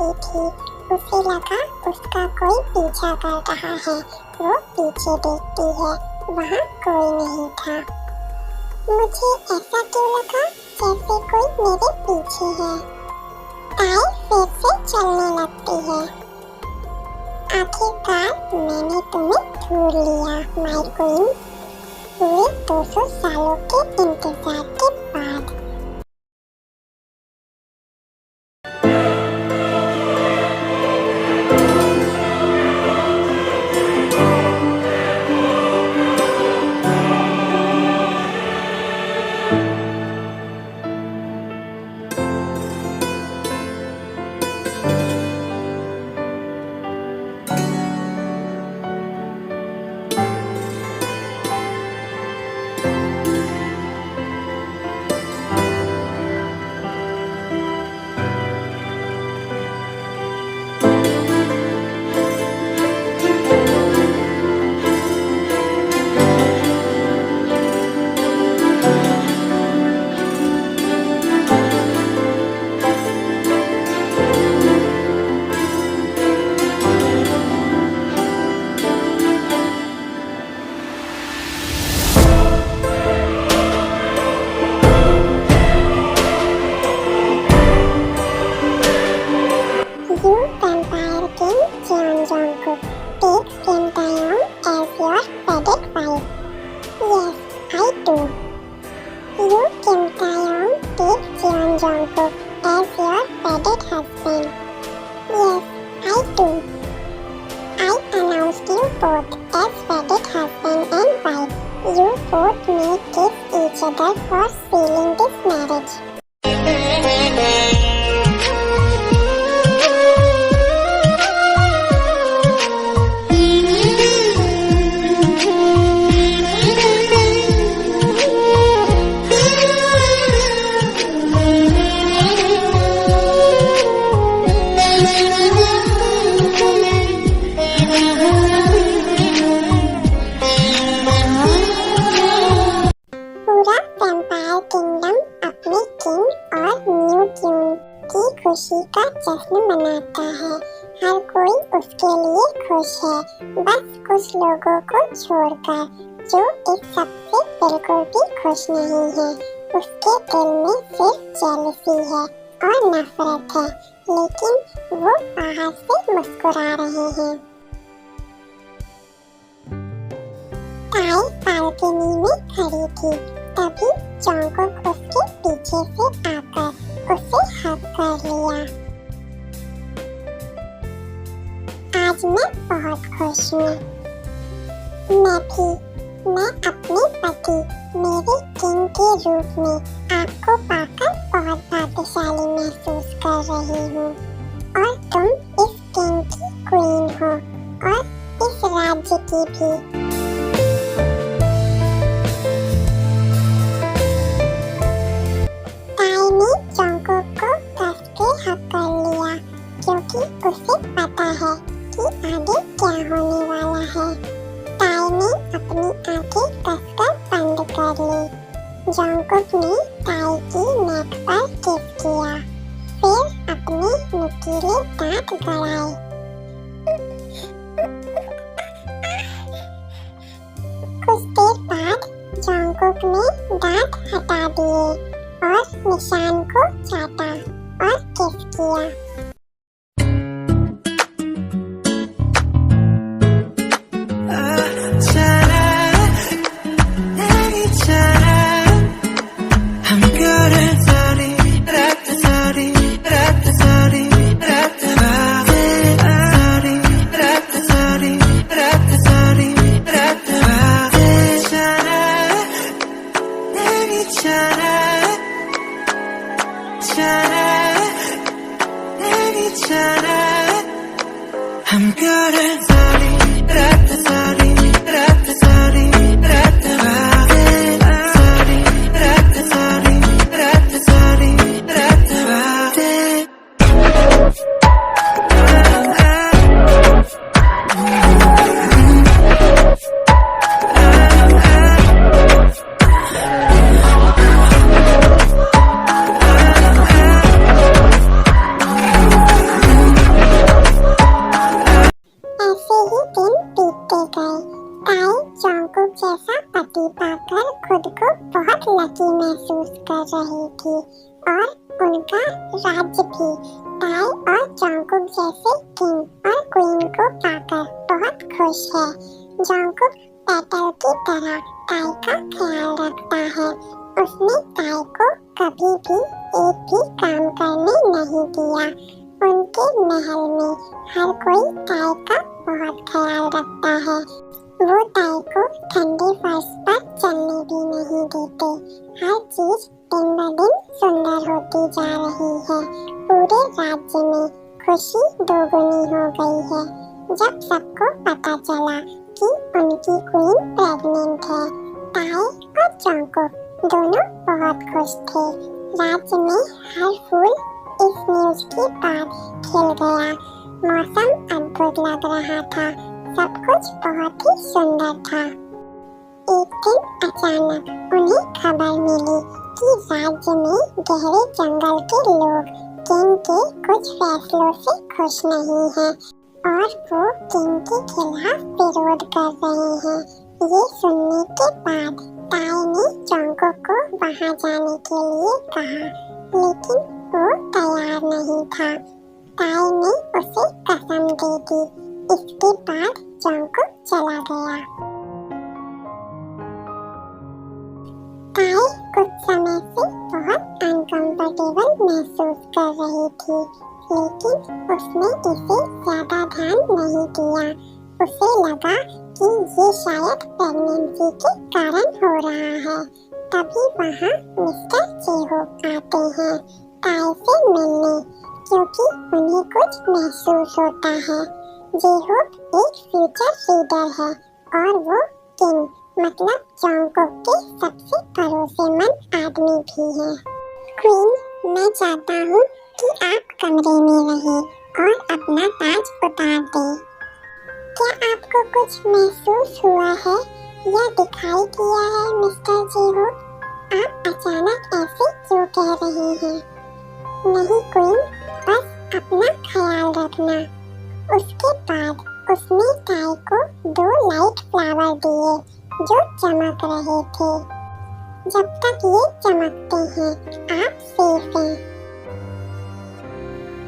रही थी। उसे लगा उसका कोई पीछा कर रहा है। वो पीछे देखती है, वहाँ कोई नहीं था। मुझे ऐसा क्यों लगा जैसे कोई मेरे पीछे है। ताई फिर से चलने लगती है। आखिरकार मैंने तुम्हें ढूंढ लिया माय क्वीन, पूरे 200 सालों के इंतजार के बाद। For sealing this marriage. खुशी का जश्न मनाता है। हर कोई उसके लिए खुश है, बस कुछ लोगों को छोड़कर जो इस सब से बिल्कुल भी खुश नहीं है। उसके दिल में सिर्फ जेलसी है और नफरत है, लेकिन वो बाहर से मुस्कुरा रहे हैं। ताई बालकनी में खड़ी थी, तभी जॉन्गकुक उसके पीछे से आकर उसे हग कर लिया। आज मैं बहुत खुश हूँ। मैं भी। मैं अपने पति मेरे किंग के रूप में आपको पाकर बहुत भाग्यशाली महसूस कर रही हूँ, और तुम इस किंग की क्वीन हो और इस राज्य की भी। क्योंकि उसे पता है कि आगे क्या होने वाला है। ताई ने अपनी आंखें कसकर बंद कर ली। जॉन्गकुक ने ताई की नेक पर किस किया, फिर अपने नुकीले दांत गड़ाए। कुछ देर बाद जॉन्गकुक ने दांत हटा दिए और निशान को चाटा और किस किया। महसूस कर रही थी और उनका राज्य भी टाई और जॉन्गकुक जैसे किंग और क्वीन को पाकर बहुत खुश है। जॉन्गकुक पेटल की तरह टाई का ख्याल रखता है। उसने टाई को कभी भी एक भी काम करने नहीं दिया। उनके महल में हर कोई टाई का बहुत ख्याल रखता है। वो टाई को ठंडे फर्श पर चलने भी नहीं देते। हर चीज दिन ब दिन सुंदर होती जा रही है। पूरे राज्य में खुशी दोगुनी हो गई है। जब सबको पता चला कि उनकी क्वीन प्रेग्नेंट है, टाई और जॉन्गकुक दोनों बहुत खुश थे। राज्य में हर फूल इस न्यूज़ के बाद खिल गया। मौसम अद्भुत लग रहा था। सब कुछ बहुत ही सुंदर था। एक दिन अचानक उन्हें खबर मिली कि राज्य में गहरे जंगल के लोग किंग के कुछ फैसलों से खुश नहीं हैं और वो किंग के खिलाफ विरोध कर रहे हैं। ये सुनने के बाद टाई ने जॉन्गकुक को वहां जाने के लिए कहा, लेकिन वो तैयार नहीं था। टाई ने उसे कसम दे दी। इसके बाद जॉन्गकुक चला गया। टाई कुछ समय से बहुत अनकंफर्टेबल महसूस कर रही थी, लेकिन उसने इसे ज्यादा ध्यान नहीं दिया। उसे लगा कि ये शायद प्रेगनेंसी के कारण हो रहा है। तभी वहाँ मिस्टर जेहोक आते हैं टाई से मिलने, क्योंकि उन्हें कुछ महसूस होता है। जेहोक एक फ्यूचर लीडर है और वो किंग मतलब जॉन्गकुक के सबसे भरोसेमंद आदमी भी है। क्वीन, मैं चाहता हूँ कि आप कमरे में रहें और अपना ताज उतार दें। क्या आपको कुछ महसूस हुआ है या दिखाई दिया है मिस्टर जेहोक? आप अचानक ऐसे क्यों कह रहे हैं? नहीं क्वीन, बस अपना ख्याल रखना। उसके बाद उसने टाई को 2 लाइट फ्लावर दिए जो चमक रहे थे। जब तक ये चमकते हैं आप सेफ हैं।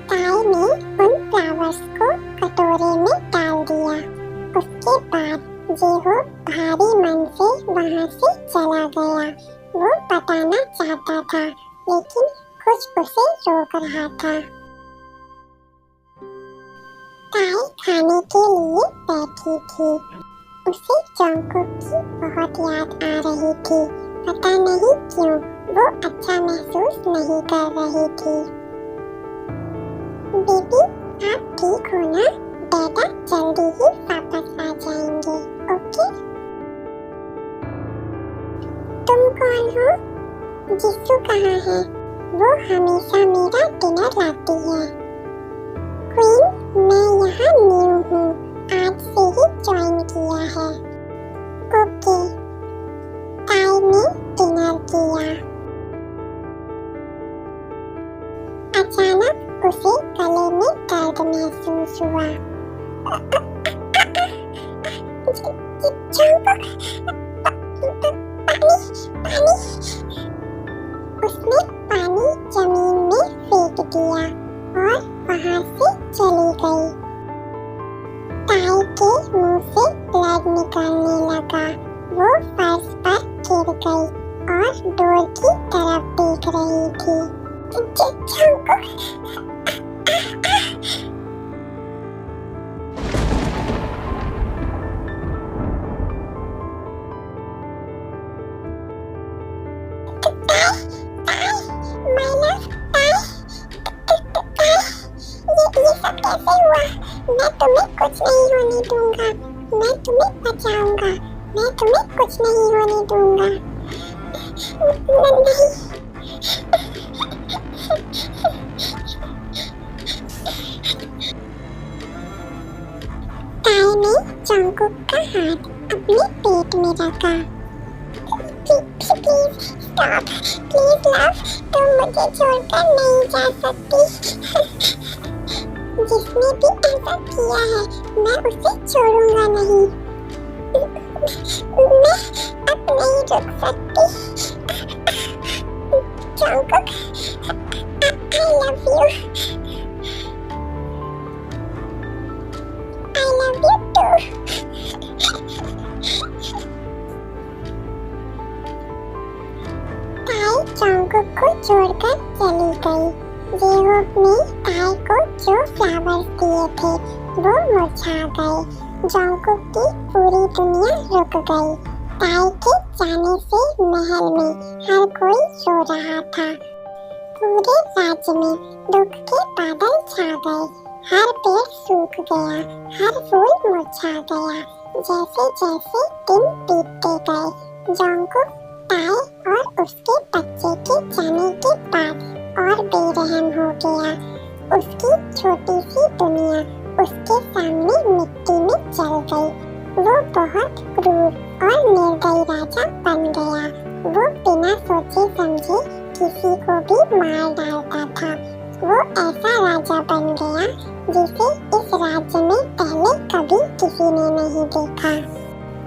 टाई ने उन फ्लावर्स को कटोरे में डाल दिया। उसके बाद जेहोक भारी मन से वहाँ से चला गया। वो बताना चाहता था, लेकिन कुछ उसे रोक रहा था। टाई खाने के लिए बैठी थी। उसे जॉन्गकुक की बहुत याद आ रही थी। पता नहीं क्यों वो अच्छा महसूस नहीं कर रही थी। बेबी, आप ठीक हो ना? डैडा जल्दी ही वापस आ जाएंगे, ओके? तुम कौन हो? जिसू कहाँ है? वो हमेशा मेरा डिनर लाती है। क्वीन, मैं यहाँ न्यू हूँ, आज से ही ज्वाइन किया है। ओके। टाई ने डिनर किया। अचानक उसे गले में दर्द महसूस हुआ। पानी। उसने पानी जमीन में फेंक दिया और वहाँ से चली गई। टाई के मुंह से ब्लड निकलने लगा। वो फर्श पर गिर गई और डोर की तरफ देख रही थी। कैसे हुआ? मैं तुम्हें कुछ नहीं होने दूंगा। मैं तुम्हें बचाऊंगा। मैं तुम्हें कुछ नहीं होने दूंगा। नहीं। टाई ने जॉन्गकुक का हाथ अपने पेट में रखा। प्लीज स्टॉप, प्लीज लव, तुम मुझे छोड़कर नहीं जा सकती। जिसने भी ऐसा किया है मैं उसे छोड़ूंगा नहीं। मैं अब नहीं रुक सकती। जॉन्गकुक को छोड़कर चली गई। जेहोक ने ताई को जो फ्लावर्स दिए थे वो मुरझा गए। जॉन्गकुक की पूरी दुनिया रुक गई। ताई के जाने से महल में हर कोई रो रहा था। पूरे राज्य में दुख के बादल छा गए। हर पेड़ सूख गया, हर फूल मुरझा गया। जैसे जैसे दिन बीतते गए, जॉन्गकुक ताई और उसके बच्चे के जाने के बाद और बेरहम हो गया। उसकी छोटी सी दुनिया उसके सामने मिट्टी में चल गई। वो बहुत क्रूर और निर्दयी राजा बन गया। वो बिना सोचे समझे किसी को भी मार डालता था। वो ऐसा राजा बन गया जिसे इस राज्य में पहले कभी किसी ने नहीं देखा।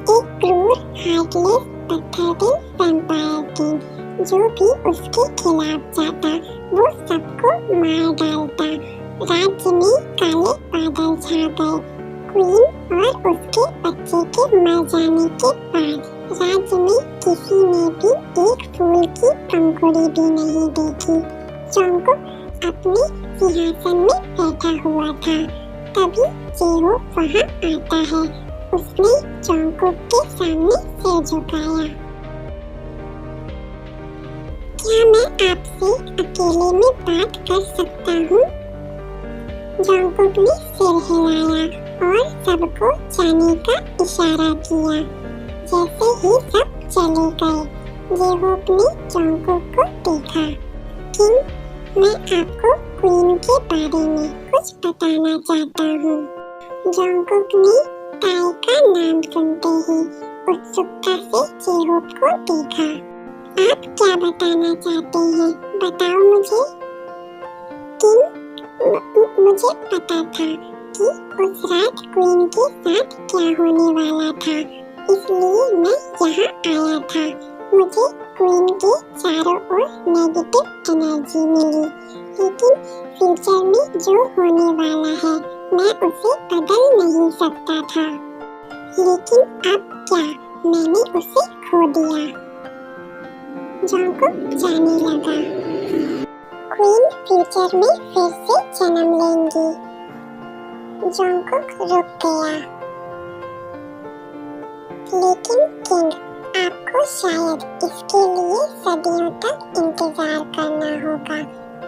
एक क्रूर हार्टलेस पत्थरदिल वैम्पायर किंग जो भी उसके खिलाफ जाता वो सबको मार डालता। राज्य में काले बादल छा गए। क्वीन और उसके बच्चे के मर जाने के बाद राज्य में किसी ने भी एक फूल की पंखुड़ी भी नहीं देखी। जॉन्गकुक अपने सिंहासन में बैठा हुआ था। तभी जेहोक वहाँ आता है। उसने जॉन्गकुक के सामने सिर झुकाया। क्या मैं आपसे अकेले में बात कर सकता हूँ? जॉन्गकुक ने सिर हिलाया और सबको जाने का इशारा किया। जैसे ही सब चले गए, जेहोक ने जॉन्गकुक को देखा। किंग, मैं आपको क्वीन के बारे में कुछ बताना चाहता हूँ। जॉन्गकुक ने ताई का नाम सुनते ही उत्सुकता से जेहोक को देखा। आप क्या बताना चाहते हैं? बताओ मुझे। किंग, मुझे पता था कि उस रात क्वीन के साथ क्या होने वाला था, इसलिए मैं यहाँ आया था। मुझे क्वीन के चारों ओर नेगेटिव एनर्जी मिली, लेकिन फ्यूचर में जो होने वाला है मैं उसे बदल नहीं सकता था। लेकिन अब क्या, मैंने उसे खो दिया। जॉन्गकुक जाने लगा। क्वीन फ्यूचर में फिर से जन्म लेंगी। जॉन्गकुक रुक गया। लेकिन किंग, आपको शायद इसके लिए सदियों तक इंतजार करना होगा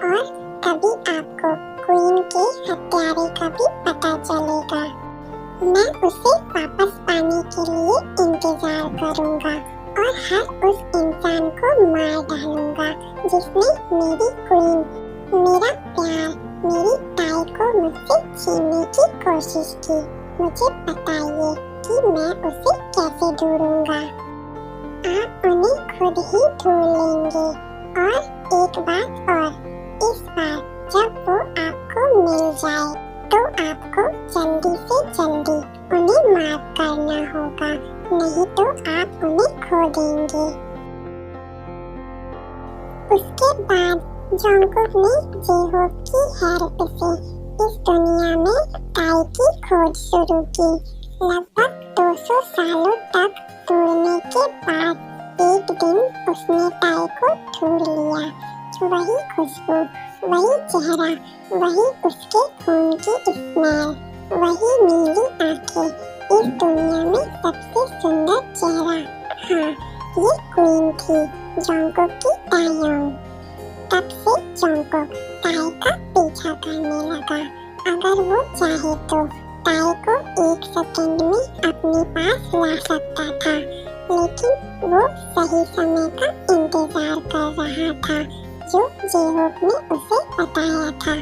और तभी आपको क्वीन के हत्यारे का भी पता चलेगा। मैं उसे वापस पाने के लिए इंतजार करूंगा और हर उस इंसान को मार डालूंगा जिसने मेरी क्वीन, मेरा प्यार, मेरी ताई को मुझसे छीनने की कोशिश की। मुझे बताइए कि मैं उसे कैसे ढूंढूंगा। आप उन्हें खुद ही ढूंढ लेंगे। और एक बात और, इस बार जब वो आपको मिल जाए तो आपको जल्दी से जल्दी उन्हें माफ करना होगा, नहीं तो आप उन्हें खो देंगे। उसके बाद जॉन्गकुक ने जेहोक की हेल्प से इस दुनिया में ताई की खोज शुरू की। लगभग 200 सालों तक ढूंढने के बाद एक दिन उसने ताई को ढूंढ लिया। वही खुशबू, वही चेहरा, वही उसके खून की स्मेल, वही नीली आंखें, इस दुनिया में सबसे सुंदर चेहरा। हाँ, ये क्वीन थी, जॉन्गकुक की ताइयोंग। तब से जॉन्गकुक ताई का पीछा करने लगा। अगर वो चाहे तो ताई को एक सेकंड में अपने पास ला सकता था, लेकिन वो सही समय का इंतजार कर रहा था जो जेहोक ने उसे बताया था।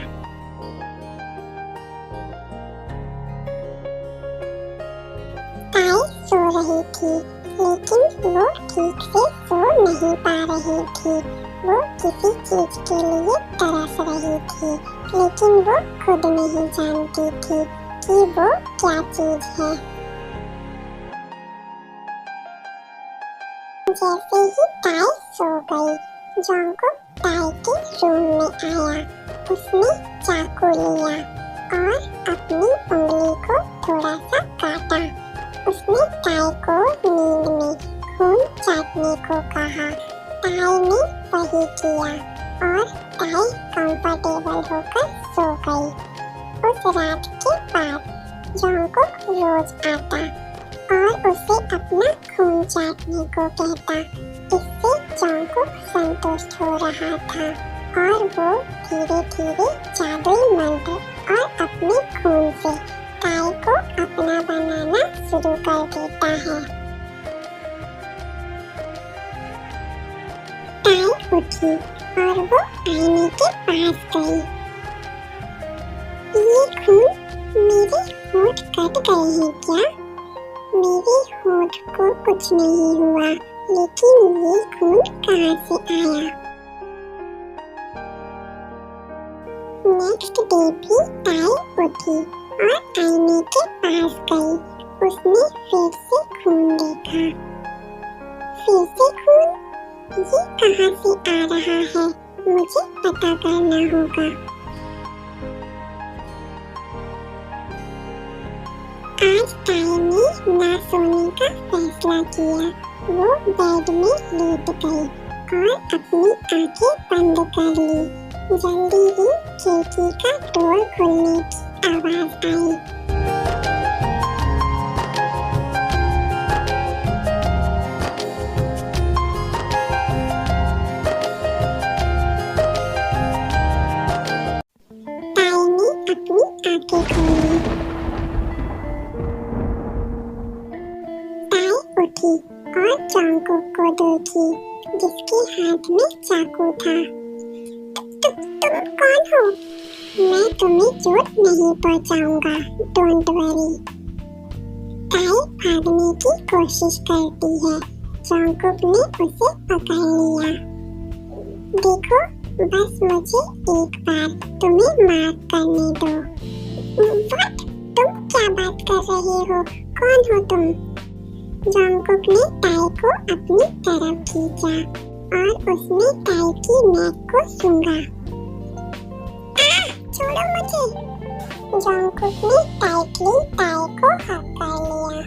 ताई सो रही थी, लेकिन वो ठीक से सो नहीं पा रही थी। वो किसी चीज के लिए तरस रही थी, लेकिन वो खुद नहीं जानती थी कि वो क्या चीज है। जैसे ही ताई सो गई, जॉन्गकुक ताई के रूम में आया। उसने चाकू लिया और अपनी उंगली को थोड़ा सा काटा। उसने ताई को नींद में खून चाटने को कहा। ताई ने वही ही किया और ताई कंफर्टेबल होकर सो गई। उस रात के बाद जॉनकुक रोज आता और उसे अपना खून चाटने को कहता। इससे जॉनकुक संतुष्ट हो रहा था और वो धीरे धीरे जादुई मंत्र और अपने खून से ताई को अपना बनाना शुरू कर देता है। ताई उठी और वो आईने के पास गई। ये खून मेरे होंठ कट गए हैं क्या? मेरे होंठ को कुछ नहीं हुआ, लेकिन ये खून कहाँ से आया? नेक्स्ट डे भी ताई उठी और आईने के पास गई। उसने फिर से खून देखा। फिर से खून? ये कहाँ से आ रहा है? मुझे पता करना होगा। आज ताई ने ना सोने का फैसला किया। वो बेड में लेट गई और अपनी आंखें बंद कर ली। जल्दी ही खिड़की का डोर खुलने की आवाज आई। ताई ने अपनी आंखें खोली। ताई उठी और जॉनकुक को देखी, जिसके हाथ में चाकू था। तुम कौन हो? मैं तुम्हें चोट नहीं पहुंचाऊंगा, डोंट वरी। ताई भागने की कोशिश करती है। जॉनकुक ने उसे पकड़ लिया। देखो, बस मुझे एक बार तुम्हें माफ करने दो। व्हाट? तुम क्या बात कर रहे हो? कौन हो तुम? जॉनकुक ने ताई को अपनी तरफ खींचा और उसने ताई की नेक को सूंघा। छोड़ो मुझे! जॉनकुक ने टाइटली ताई को हग कर लिया।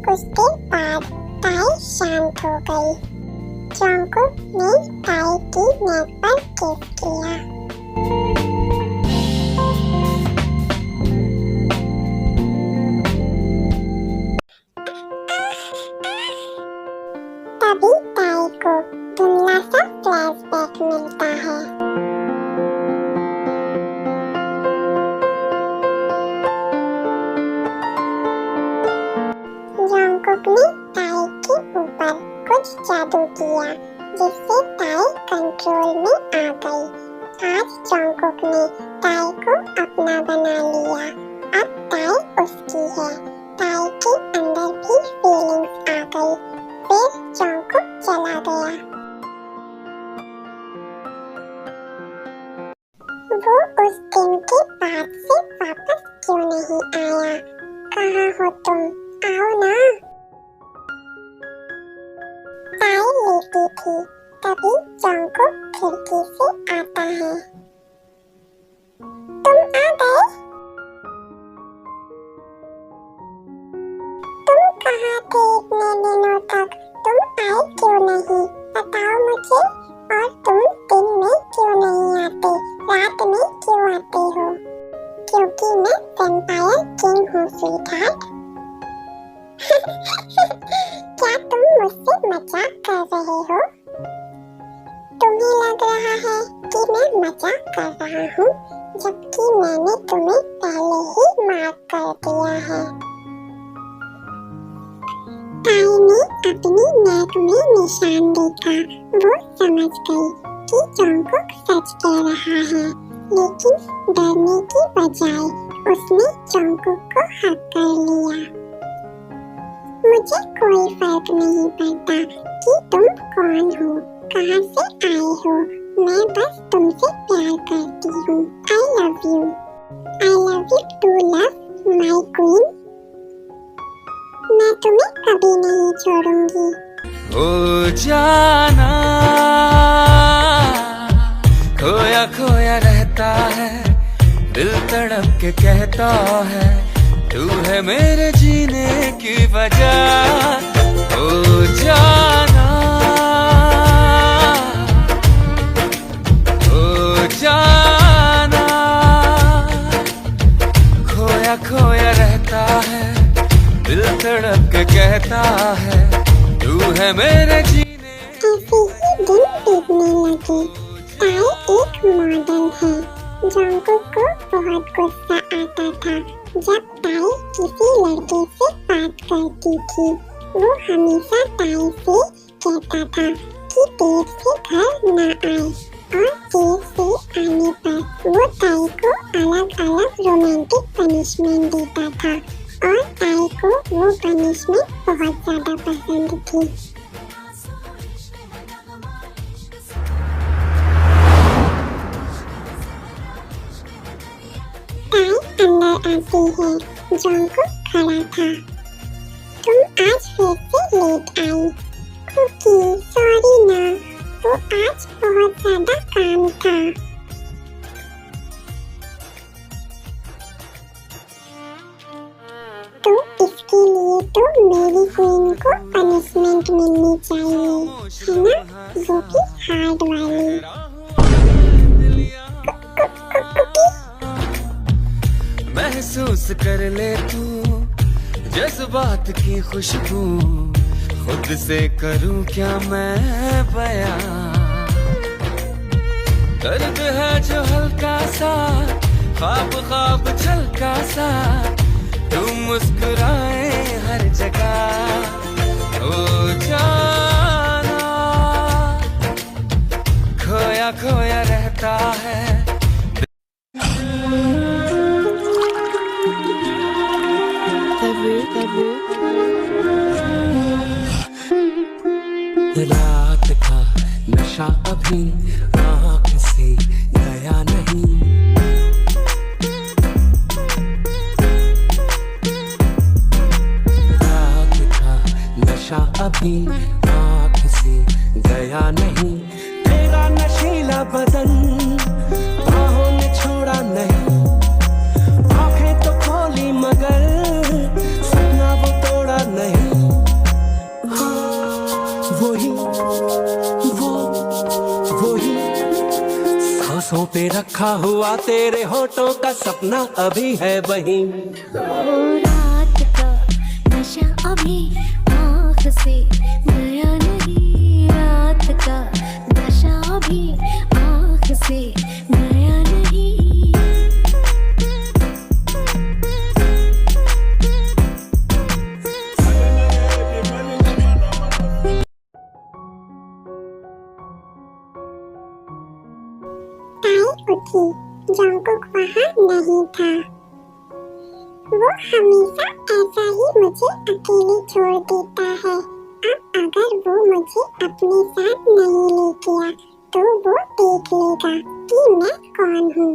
कुछ देर बाद ताई शांत हो गई। जॉनकुक ने ताई की नेक पर किस किया। तभी ताई को धुंधला सा फ्लैशबैक मिलता है। जॉनकुक ने ताई के ऊपर कुछ जादू किया, जिससे ताई कंट्रोल में आ गई। आज जॉनकुक ने ताई को अपना बना लिया। अब ताई उसकी है। ताई के अंदर भी फीलिंग्स आ गई। फिर जॉनकुक चला गया। वो उस दिन के बाद से वापस क्यों नहीं आया? कहाँ हो तुम? आओ ना। ताई लेटी थी, तभी जॉनकुक खिड़की से आता है। तुम आ गए? तुम कहाँ थे इतने दिनों तक? तुम आए क्यों नहीं? बताओ मुझे। और तुम दिन में क्यों नहीं आते? रात में क्यों आते हो? क्योंकि मैं वैम्पायर किंग हूँ स्वीटहार्ट। क्या तुम मुझसे मजाक कर रहे हो? तुम्हें लग रहा है कि मैं मजाक कर रहा हूँ, जबकि मैंने तुम्हें पहले ही माफ कर दिया है। ताई ने अपनी नेक में निशान देखा। वो समझ गई कि जॉनकुक सच कह रहा है, लेकिन डरने की बजाय उसने जॉनकुक को हक कर लिया। मुझे कोई फर्क नहीं पड़ता कि तुम कौन हो, कहाँ से आए हो। मैं बस तुमसे प्यार करती हूँ। I love you. I love you to love my queen. मैं तुम्हें कभी नहीं छोड़ूंगी। ओ जाना, खोया खोया रहता है, दिल तड़प के कहता है, तू है मेरे जीने की वजह। ओ जाना, है मेरे जीने। ऐसे ही दिन बीतने लगे। ताई एक मॉडल है। जोंगकुक को बहुत गुस्सा आता था जब ताई किसी लड़के से बात करती थी। वो हमेशा ताई से कहता था कि देर से घर न आए, और देर से आने पर वो ताई को अलग अलग रोमांटिक पनिशमेंट देता था, और ताई को वो पनिशमेंट बहुत ज्यादा पसंद थी। ताई अंदर आती है। जोंगकुक खड़ा था। तुम आज फिर से लेट आई। कुकी, सॉरी ना, वो आज बहुत ज्यादा काम था। तो इसके लिए तो मेरी क्वीन को पनिशमेंट मिलनी चाहिए, है ना? वो भी हार्ड वाली। कुकी, महसूस कर ले तू जज्बात की खुशबू, खुद से करूं क्या मैं बयां। दर्द है जो हल्का सा, ख्वाब ख्वाब छलका सा, तू मुस्कुराए हर जगह। ओ जाना खोया खोया रहता है। रात का नशा अभी आँख से गया नहीं। रात का नशा अभी आँख से गया नहीं। तेरा नशीला बदन बाहों में छोड़ा नहीं। आँखें तो खोली मगर सपना वो तोड़ा नहीं। वही सांसों पे रखा हुआ तेरे होठों का सपना अभी है वही। रात का नशा अभी आँख से गया नहीं। रात का नशा अभी आँख से गया नहीं। उठी। जोंगकुक वहाँ नहीं था। वो हमेशा ऐसा ही मुझे अकेले छोड़ देता है। अब अगर वो मुझे अपने साथ नहीं ले गया तो वो देख लेगा कि मैं कौन हूँ।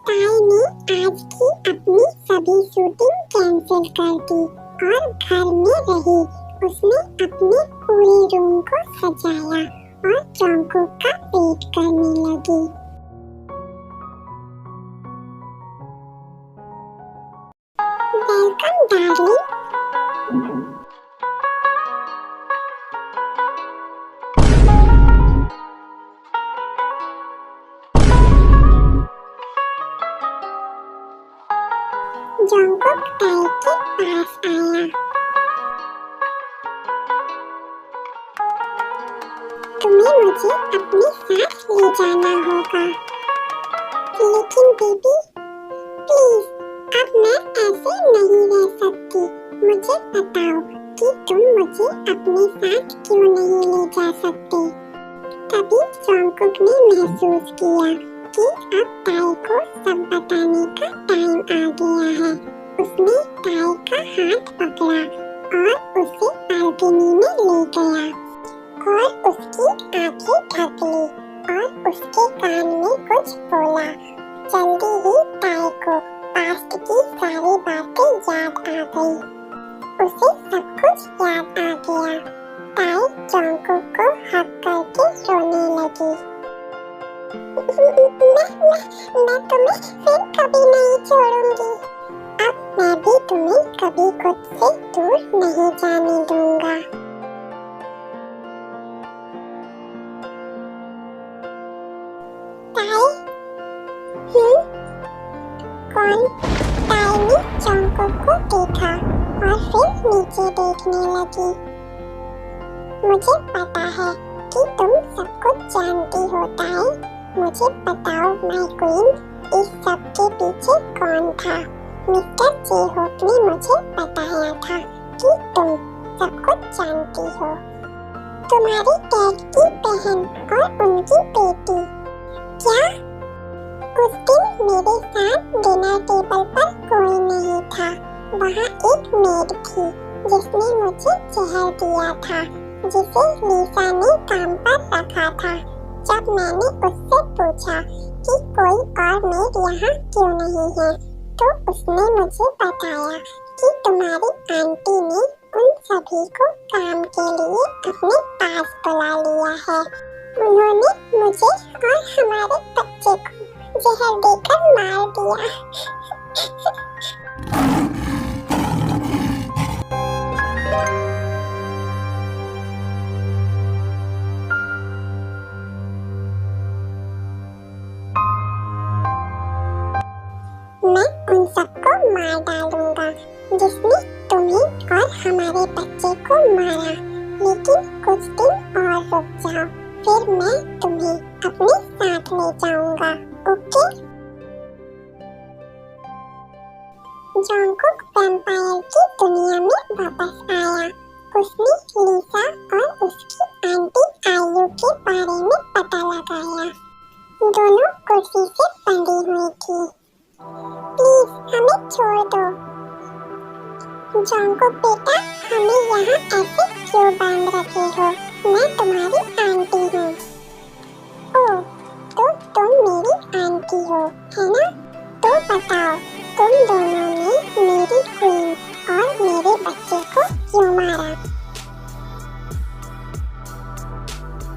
ताई ने आज की अपनी सभी शूटिंग कैंसिल कर दी और घर में रही। उसने अपने पूरे रूम को सजाया और जोंगकुक का वेट करने लगी। Welcome darling. जोंगकुक ताई के पास आया। तुम्हें मुझे अपने साथ ले जाना होगा। लेकिन बेबी प्लीज, अब मैं ऐसे नहीं रह सकती। मुझे बताओ कि तुम मुझे अपने साथ क्यों नहीं ले जा सकते। तभी जोंगकुक ने महसूस किया कि अब ताई को सब बताने का टाइम आ गया है। उसने ताई का हाथ पकड़ा और उसे बालकनी में ले गया और उसकी आंखें ढक ली और उसके कान में कुछ बोला। जल्दी ही ताई को पास्ट की सारी बातें याद आ गई। उसे सब कुछ याद आ गया। ताई जोंगकुक को हक करके रोने लगी। मैं तुम्हें फिर कभी नहीं छोड़ूंगी। अब मैं भी तुम्हें कभी खुद से दूर नहीं जाने दूंगा। ताई? कौन? ताई ने जोंगकुक को देखा और फिर नीचे देखने लगी। मुझे पता है कि तुम सब कुछ जानती हो ताई। मुझे बताओ माय क्वीन, इस सब के पीछे कौन था? मिस्टर जे-होप ने मुझे बताया था कि तुम सब कुछ जानती हो। तुम्हारी डैड की बहन और उनकी बेटी। क्या? उस दिन मेरे साथ डिनर टेबल पर कोई नहीं था। वहाँ एक मेड थी जिसने मुझे जहर दिया था, जिसे लीसा ने काम पर रखा था। जब मैंने उससे पूछा कि कोई और मेड यहाँ क्यों नहीं है, तो उसने मुझे बताया कि तुम्हारी आंटी ने उन सभी को काम के लिए अपने पास बुला लिया है। उन्होंने मुझे और हमारे बच्चे को जहर देकर मार दिया। मैं उन सबको मार डालूंगा जिसने तुम्हें और हमारे बच्चे को मारा। लेकिन कुछ दिन और रुक जाओ, फिर मैं तुम्हें अपने साथ ले जाऊंगा, ओके? जॉन्गकुक वैम्पायर की दुनिया में वापस आया। उसने लीसा और उसकी आंटी आयु के बारे में पता लगाया। दोनों कुर्सी से बंधी हुई थी। प्लीज हमें छोड़ दो। जॉन्गकुक बेटा, हमें यहाँ ऐसे क्यों बांध रखे हो? मैं तुम्हारी आंटी हूँ। ओह, तो तुम मेरी आंटी हो, है ना? तो बताओ, तुम दोनों ने मेरी क्वीन और मेरे बच्चे को क्यों मारा?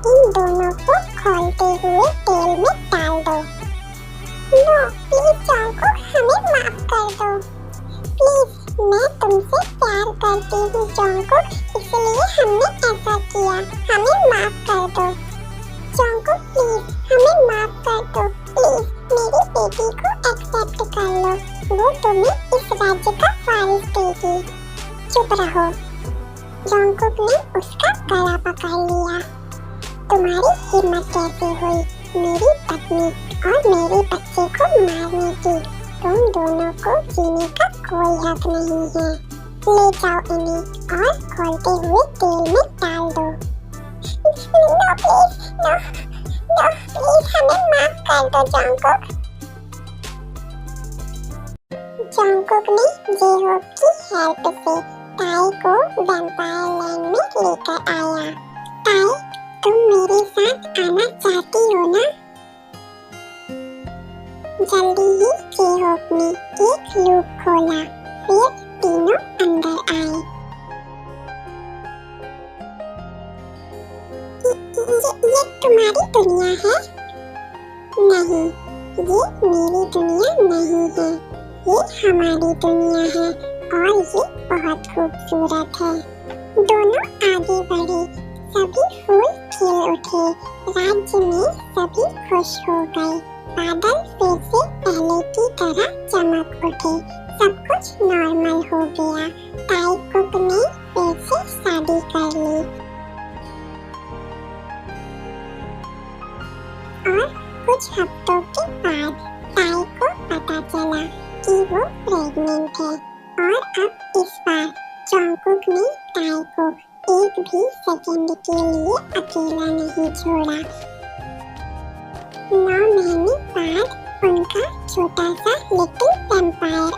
इन दोनों को खौलते हुए तेल में डाल दो। नो, प्लीज जॉन्गकुक, हमें माफ कर दो। प्लीज, मैं तुमसे प्यार करती हूँ जॉन्गकुक, इसलिए हमने ऐसा किया। हमें माफ कर दो। जॉन्गकुक प्लीज, हमें माफ कर दो। प्लीज, मेरी बेटी को एक्सेप्ट कर लो। वो तुम्हें इस राज्य का वारिस देगी। चुप रहो। जॉन्गकुक ने उसका गला पकड़ लिया। तुम्हारी हिम्मत कैसे हुई मेरी पत्नी और मेरे बच्चे को मारने की? तुम दोनों को जीने का कोई हक नहीं है। ले जाओ इन्हें और खौलते हुए तेल में डाल दो। नो प्लीज, नो प्लीज, हमें माफ कर दो जॉन्गकुक। जॉन्गकुक ने जे-होप की हेल्प से ताई को वैम्पायर लैंड में लेकर आया। ताई, तुम मेरे साथ आना चाहती हो ना? जल्दी ही जे-होप ने एक लूप खोला, फिर तीनों अंदर आए। ये तुम्हारी दुनिया है? नहीं, ये मेरी दुनिया नहीं है। ये हमारी दुनिया है और ये बहुत खूबसूरत है। दोनों आगे बढ़े, सभी फूल खिल उठे, राज्य में सभी खुश हो गए। बादल फिर से पहले की तरह चमक उठे, सब कुछ नॉर्मल हो गया। ताई कुक ने फिर से शादी कर ली और कुछ हफ्तों के बाद ताई को पता चला कि वो प्रेग्नेंट है। और अब इस बार जॉन्गकुक ने ताई को एक भी सेकंड के लिए अकेला नहीं छोड़ा। 9 महीने बाद उनका छोटा सा लिटिल वैम्पायर